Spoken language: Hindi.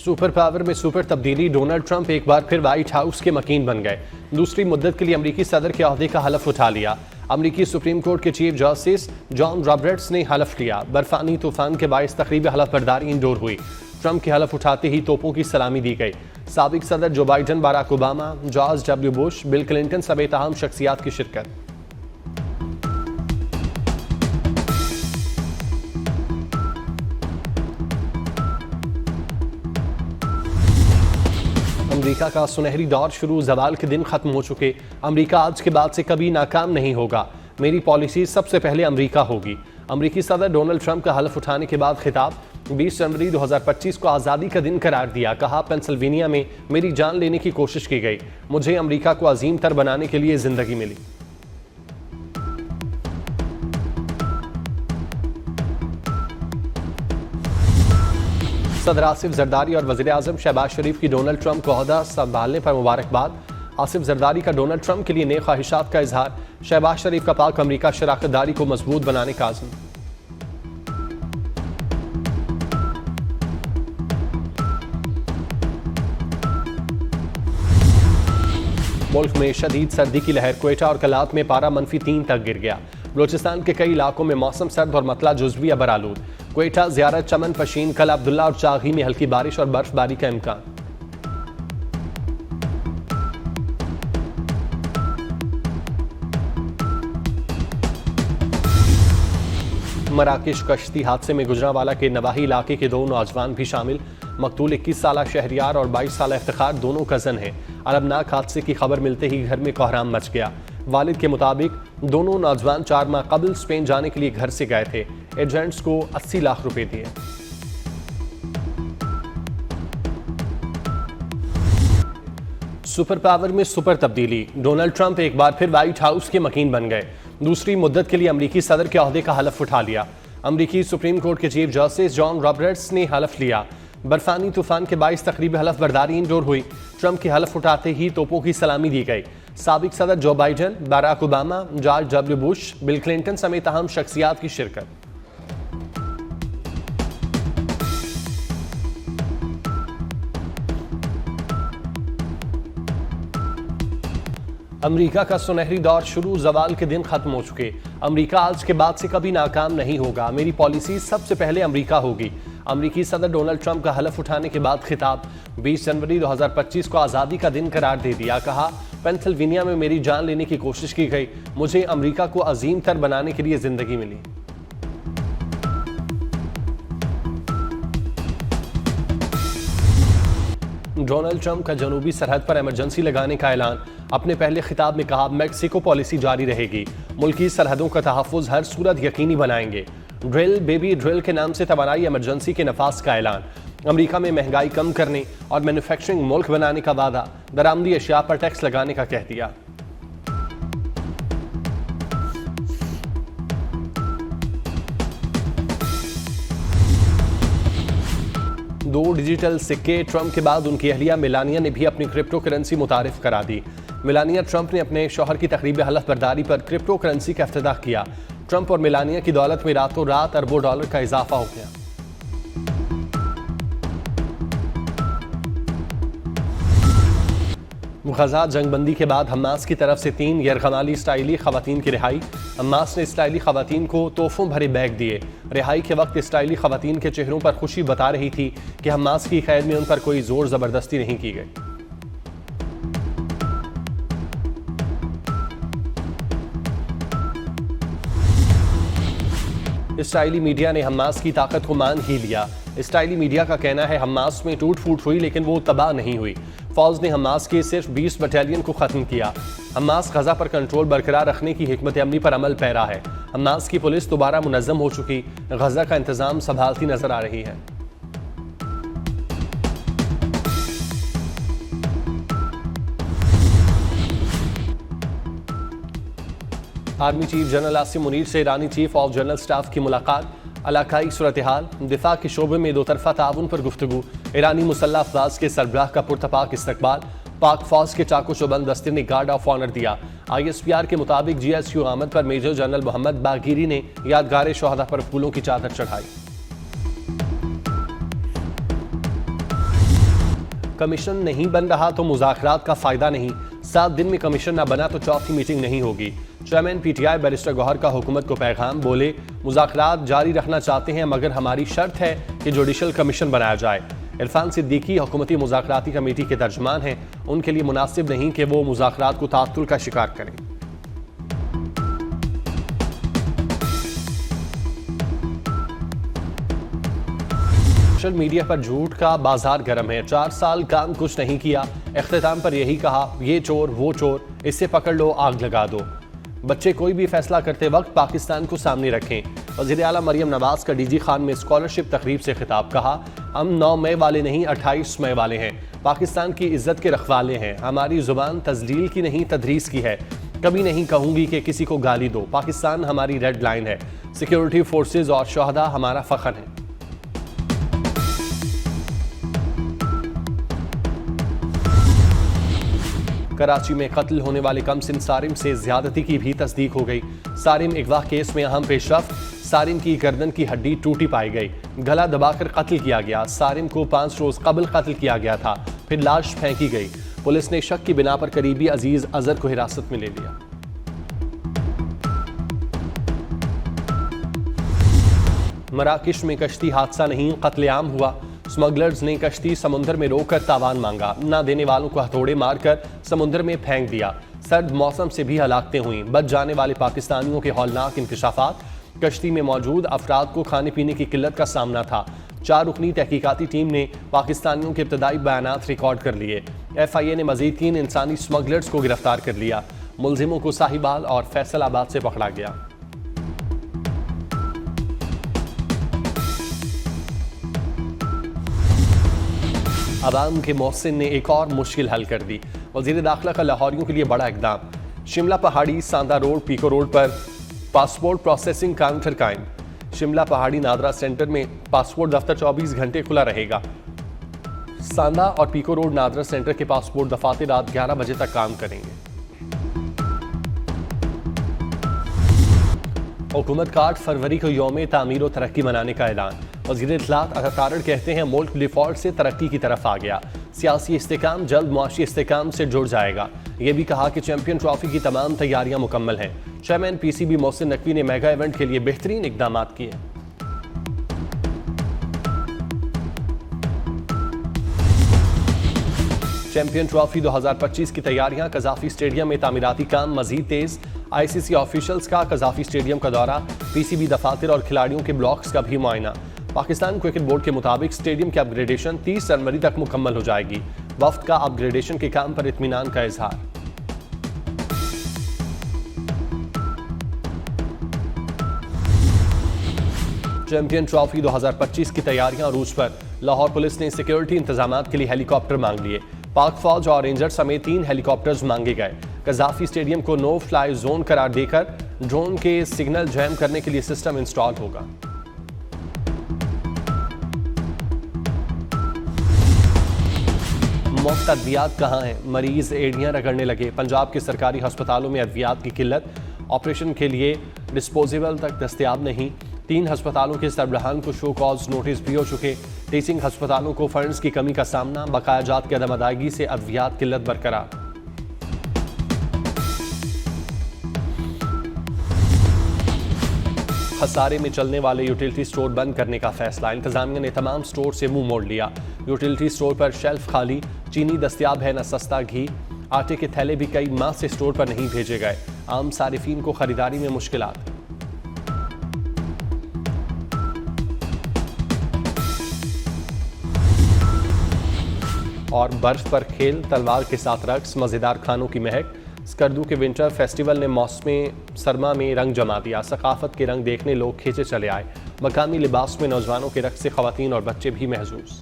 सुपर पावर में सुपर तब्दीली, डोनाल्ड ट्रंप एक बार फिर व्हाइट हाउस के मकीन बन गए। दूसरी मुद्दत के लिए अमरीकी सदर के ओहदे का हलफ उठा लिया। अमरीकी सुप्रीम कोर्ट के चीफ जस्टिस जॉन रॉबर्ट्स ने हलफ लिया। बर्फानी तूफान के बायस तकरीब हलफ बर्दारी इंडोर हुई। ट्रंप के हलफ उठाते ही तोपों की सलामी दी गई। साबिक सदर जो Biden, Barack Obama, George W Bush, bill Clinton समेत अहम शख्सियात की शिरकत। अमेरिका का सुनहरी दौर शुरू, ज़वाल के दिन खत्म हो चुके। अमेरिका आज के बाद से कभी नाकाम नहीं होगा। मेरी पॉलिसी सबसे पहले अमेरिका होगी। अमेरिकी सदर डोनाल्ड ट्रंप का हलफ उठाने के बाद खिताब। 20 जनवरी 2025 को आज़ादी का दिन करार दिया। कहा, पेंसिल्वेनिया में मेरी जान लेने की कोशिश की गई। मुझे अमेरिका को अजीम तर बनाने के लिए जिंदगी मिली। सदर आसिफ जरदारी और वज़ीर आज़म शहबाज शरीफ की डोनाल्ड ट्रंप को ओहदा संभालने पर मुबारकबाद। आसिफ जरदारी का डोनाल्ड ट्रंप के लिए नेक ख्वाहिशात का इजहार। शहबाज शरीफ का पाक अमरीका शराकत दारी को मजबूत बनाने का आज़म। मुल्क में शदीद सर्दी की लहर, क्वेटा और कलात में पारा -3 तक गिर गया। बलोचिस्तान के कई इलाकों में मौसम सर्द और मतला जुज़वी अबरालूद। क्वेटा, ज़ियारत, चमन, पशीन, कल अब्दुल्ला और चागी में हल्की बारिश और बर्फबारी का इम्कान। मराकेश कश्ती हादसे में गुजरांवाला के नवाही इलाके के 2 नौजवान भी शामिल। मकतूल 21 साला शहरियार और 22 साला इफ्तिखार दोनों कज़न हैं। अलमनाक हादसे की खबर मिलते ही घर में कोहराम मच गया। वालिद के मुताबिक दोनों नौजवान 4 माह कबल स्पेन जाने के लिए घर से गए थे। एजेंट्स को 80 लाख रुपए दिए। सुपर पावर में सुपर तब्दीली, डोनाल्ड ट्रंप एक बार फिर व्हाइट हाउस के मकीन बन गए। दूसरी मुद्दत के लिए अमरीकी सदर के ओहदे का हलफ उठा लिया। अमरीकी सुप्रीम कोर्ट के चीफ जस्टिस जॉन रॉबर्ट्स ने हलफ लिया। बर्फानी तूफान के बायस तकरीब हलफ बर्दारी इंडोर हुई। ट्रंप के हलफ उठाते ही तोपों की सलामी दी गई। साबिक सदर जो Biden, Barack Obama, George W Bush, bill Clinton समेत अहम शख्सियात की शिरकत। अमेरिका का सुनहरी दौर शुरू, ज़वाल के दिन खत्म हो चुके। अमेरिका आज के बाद से कभी नाकाम नहीं होगा। मेरी पॉलिसी सबसे पहले अमेरिका होगी। अमेरिकी सदर डोनाल्ड ट्रंप का हलफ उठाने के बाद खिताब। 20 जनवरी 2025 को आज़ादी का दिन करार दे दिया। कहा, पेंसिल्वेनिया में मेरी जान लेने की कोशिश की गई। मुझे अमेरिका को अजीम तर बनाने के लिए जिंदगी मिली। डोनाल्ड ट्रंप का जनूबी सरहद पर इमरजेंसी लगाने का ऐलान। अपने पहले खिताब में कहा, मैक्सिको पॉलिसी जारी रहेगी। मुल्की सरहदों का तहफ़्फ़ुज़ हर सूरत यकीनी बनाएंगे। ड्रिल बेबी ड्रिल के नाम से तवानाई इमरजेंसी के नफाज का ऐलान। अमेरिका में महंगाई कम करने और मैन्युफैक्चरिंग मुल्क बनाने का वादा। दरामदी अशिया पर टैक्स लगाने का कह दिया। दो डिजिटल सिक्के, ट्रंप के बाद उनकी अहलिया मेलानिया ने भी अपनी क्रिप्टो करेंसी मुतारिफ करा दी। मेलानिया ट्रंप ने अपने शौहर की तकरीब हलफ बर्दारी पर क्रिप्टो करेंसी का इफ्तिताह किया। ट्रंप और मेलानिया की दौलत में रातों रात अरबों डॉलर का इजाफा हो गया। गजा जंगबंदी के बाद हमास की तरफ से 3 यरगमाली इस्राइली खवातीन की रिहाई। हमास ने इस्राइली खवातीन को तोहफों भरे बैग दिए। रिहाई के वक्त इस्राइली खवातीन के चेहरों पर खुशी बता रही थी कि हमास की कैद में उन पर कोई जोर जबरदस्ती नहीं की गई। इस्राइली मीडिया ने हमास की ताकत को मान ही लिया। इस्राइली मीडिया का कहना है, हमास में टूट फूट हुई लेकिन वो तबाह नहीं हुई। फौज ने हमास के सिर्फ 20 बटालियन को खत्म किया। हमास गजा पर कंट्रोल बरकरार रखने की हिकमत अमली पर अमल पैरा है। हमास की पुलिस दोबारा मुनज़्ज़म हो चुकी, गजा का इंतजाम संभालती नजर आ रही है। Army chief general Asim Munir से ईरानी चीफ ऑफ जनरल स्टाफ की मुलाकात। इलाकाई सूरत हाल, दिफा के शोबे में दो तरफा ताउन पर गुफ्तगू। ईरानी मुसल्लह अफवाज के सरबराह का पुरतपाक इस्तकबाल। पाक फौज के चाकू चौबंद दस्ते ने गार्ड ऑफ ऑनर दिया। ISPR के मुताबिक GSU आमद पर मेजर जनरल मोहम्मद बागीरी ने यादगार शोहदा पर फूलों की चादर चढ़ाई। कमीशन नहीं बन रहा तो मुज़ाकरात का फायदा नहीं, 7 दिन में कमीशन न बना तो चौथी मीटिंग नहीं होगी। चेयरमैन पीटीआई बैरिस्टर गौहर का हुकूमत को पैगाम, बोले मुज़ाकरात जारी रखना चाहते हैं मगर हमारी शर्त है कि जुडिशल कमीशन बनाया जाए। इरफान सिद्दीकी हुकूमती मुज़ाकराती कमेटी के तर्जमान हैं, उनके लिए मुनासिब नहीं कि वो मुज़ाकरात को ताअत्तुल का शिकार करें। सोशल मीडिया पर झूठ का बाजार गर्म है। 4 साल काम कुछ नहीं किया, इख्तिताम पर यही कहा ये चोर वो चोर, इससे पकड़ लो आग लगा दो। बच्चे कोई भी फैसला करते वक्त पाकिस्तान को सामने रखें। वज़ीर आला मरियम नवाज का डीजी खान में स्कॉलरशिप तकरीब से खिताब, कहा हम 9 मई वाले नहीं 28 मई वाले हैं, पाकिस्तान की इज्जत के रखवाले हैं। हमारी जुबान तजलील की नहीं तदरीस की है, कभी नहीं कहूंगी कि किसी को गाली दो। पाकिस्तान हमारी रेड लाइन है, सिक्योरिटी फोर्सेज और शहदा हमारा फख्र है। कराची में कत्ल होने वाले कमसिन सारिम से ज्यादती की भी तस्दीक हो गई। सारिम अगवा केस में अहम पेशरफ, सारिम की गर्दन की हड्डी टूटी पाई गई, गला दबाकर कत्ल किया गया। सारिम को 5 रोज कबल कत्ल किया गया था, फिर लाश फेंकी गई। पुलिस ने शक की बिना पर करीबी अजीज अजहर को हिरासत में ले लिया। मराकश में कश्ती हादसा नहीं, कत्लेआम हुआ। स्मगलर्स ने कश्ती समुद्र में रोककर तावान मांगा, ना देने वालों को हथौड़े मारकर समुद्र में फेंक दिया। सर्द मौसम से भी हलाकतें हुई, बच जाने वाले पाकिस्तानियों के हौलनाक इंकशाफात। कश्ती में मौजूद अफराद को खाने पीने की किल्लत का सामना था। 4 रुकनी तहकीकाती टीम ने पाकिस्तानियों के इब्तदाई बयानात रिकॉर्ड कर लिए। FIA ने मजीद 3 इंसानी स्मगलर्स को गिरफ्तार कर लिया। मुलजिमों को साहिबाल और फैसलाबाद से पकड़ा गया। अवाम के मोहसिन ने एक और मुश्किल हल कर दी। वज़ीर दाखिला का लाहौरियों के लिए बड़ा इक़दाम। शिमला पहाड़ी सांदा रोड पीको रोड पर पासपोर्ट प्रोसेसिंग काउंटर कायम। शिमला पहाड़ी नादरा सेंटर में पासपोर्ट दफ्तर 24 घंटे खुला रहेगा। सांदा और पीको रोड नादरा सेंटर के पासपोर्ट दफातर रात 11 बजे तक काम करेंगे। हुकूमत का 8 फरवरी को यौम तामीर और तरक्की मनाने का ऐलान। वज़ीर इत्तलात अता तारड़ कहते हैं मुल्क डिफॉल्ट से तरक्की की तरफ आ गया, सियासी इस्तेकाम जल्द मुआशी इस्तेकाम से जुड़ जाएगा। ये भी कहा कि चैंपियन ट्रॉफी की तमाम तैयारियां मुकम्मल हैं। चेयरमैन PCB मोहसिन नकवी ने मेगा इवेंट के लिए बेहतरीन इकदाम किए। चैंपियन ट्रॉफी 2025 की तैयारियां, कज़ाफी स्टेडियम में तामीराती काम मजीद तेज। ICC ऑफिशियल्स का कज़ाफी स्टेडियम का दौरा, PCB दफातर और खिलाड़ियों के ब्लॉक्स का भी मुआयना। पाकिस्तान क्रिकेट बोर्ड के मुताबिक स्टेडियम की अपग्रेडेशन 30 जनवरी तक मुकम्मल हो जाएगी। वफ्द का अपग्रेडेशन के काम पर इत्मीनान का इजहार। चैंपियन ट्रॉफी 2025 की तैयारियां अरूज पर। लाहौर पुलिस ने सिक्योरिटी इंतजाम के लिए हेलीकॉप्टर मांग लिए। पाक फौज और रेंजर समेत 3 हेलीकॉप्टर्स मांगे गए। कज़ाफी स्टेडियम को नो फ्लाई जोन करार देकर ड्रोन के सिग्नल जैम करने के लिए सिस्टम इंस्टॉल होगा। मुफ्त अद्वियात कहाँ हैं? मरीज एड़ियाँ रगड़ने लगे। पंजाब के सरकारी अस्पतालों में अद्वियात की किल्लत, ऑपरेशन के लिए डिस्पोजेबल तक दस्तयाब नहीं। 3 अस्पतालों के सरबराहान को शो कॉज नोटिस भी हो चुके। टीचिंग अस्पतालों को फंड्स की कमी का सामना, बकाया जात की अदम अदायगी से अद्वियात किल्लत बरकरार। खसारे में चलने वाले यूटिलिटी स्टोर बंद करने का फैसला। इंतजामिया ने तमाम स्टोर से मुंह मोड़ लिया। यूटिलिटी स्टोर पर शेल्फ खाली, चीनी दस्तयाब है न सस्ता घी। आटे के थैले भी कई माह से स्टोर पर नहीं भेजे गए। आम सारिफीन को खरीदारी में मुश्किलात। और बर्फ पर खेल, तलवार के साथ रक्स, मज़ेदार खानों की महक। स्कर्दू के विंटर फेस्टिवल ने मौसम सरमा में रंग जमा दिया। सकाफत के रंग देखने लोग खींचे चले आए। मकामी लिबास में नौजवानों के रक्स से ख़वातीन और बच्चे भी महजूज।